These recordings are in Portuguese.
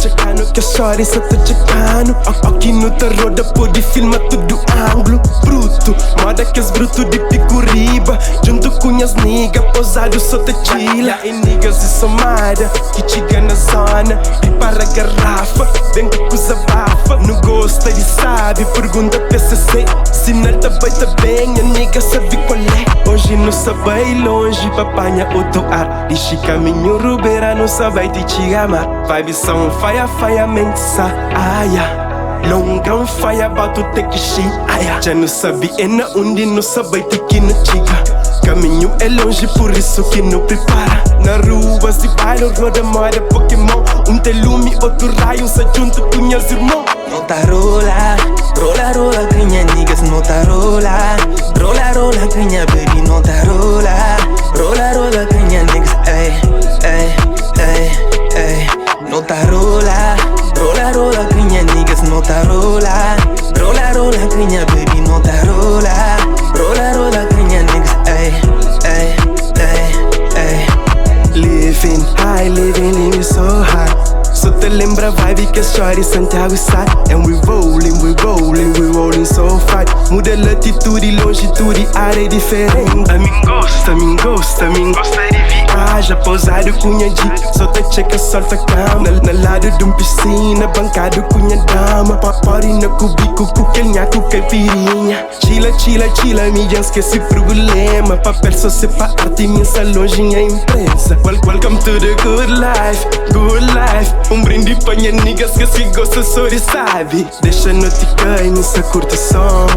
Checano que a shorty só tá checano. Aqui no terror da pode filma tudo ângulo bruto, moda que as bruto de pico-riba. Junto com as niggas, posado só tá chila. E niggas e somada, que chega na zona e para a garrafa, vem que coisa bafa. Não gosta e sabe, pergunta PCC. Se não tá bem, a nigga sabe qual é. Hoje não sabe longe, papanha outro ar. Diz caminho rubeira, não sabe te amar. Vibes são faia, mente saia. Longa faia, bato te que chia. Já não sabe é na onde, não sabe te que não chega. Caminho é longe, por isso que não prepara. Na ruas de bairro, roda moda Pokémon. Tem lume, outro raio, se junto com meus irmãos. Nota rola, rola, grinha niggas, nota rola. Rola, grinha baby, nota rola. Rola, grinha niggas, ey. Nota rola, grinha niggas, nota rola. Rola, grinha baby, nota rola. Rola, grinha niggas, ey. Living high, living so high. Só te lembra a vibe que a shorty Santiago sai. And we rolling so far. Muda a latitude e longitude, área diferente. A mim gosta de viajar. Pousado com a G, só te checa, solta a cama. Na lado de piscina, bancado com a dama. Party na cubico, com quelnhaco, caipirinha. Chila, me esquece problema. Papel só se pra arte, imensa longe a imprensa. Welcome to the good life. Brinde pra minha niggas que se gosta só de sabe. Deixa no te cair nessa curtição.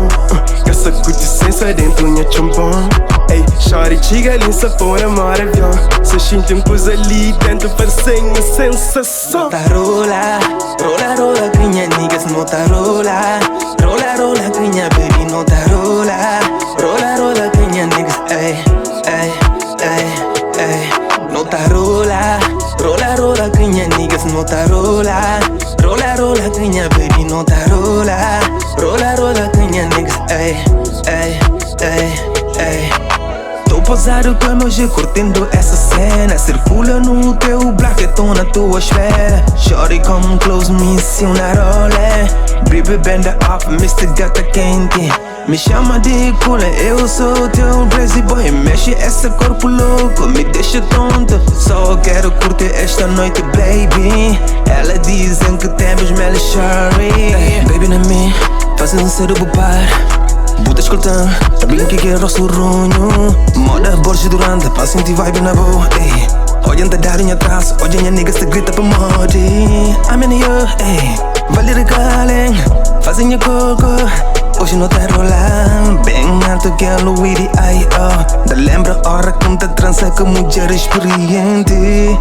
Que essa curtição dentro minha chombom. Ei, shorty chiga linça por amor avião. Se sentem coisa ali dentro parecem uma sensação. Nota rola, grinha niggas, nota rola. Rola, grinha baby, nota rola. Rola, grinha niggas, ey. Nota rola, grinha niggas, nota rola. Rola, grinha baby, nota rola. Rola, grinha niggas, ey. Tô posado com emoji curtindo essa cena. Circula no teu black, tô na tua esfera. Shorty come close, me se una rolê. Baby benda off, Mr. Gata quente. Me chama de cooler, eu sou teu crazy boy. Mexe esse corpo louco, me deixa tonto. Só quero curtir esta noite, baby. Ela dizem que temos melhor shorty. Baby na mim, fazendo ser o bar. Buta escoltão, tá bem que é rosto runho. Moda Borges Durante, pra sentir vibe na boa. Olhem da darinha atrás, olhem a nigga se grita pra morte. I'm in you, vale regalem, fazem a coco. Hoje não tá rolando, bem alto que a Louis ai oh. Da lembra hora que tá trança com mulher experiente.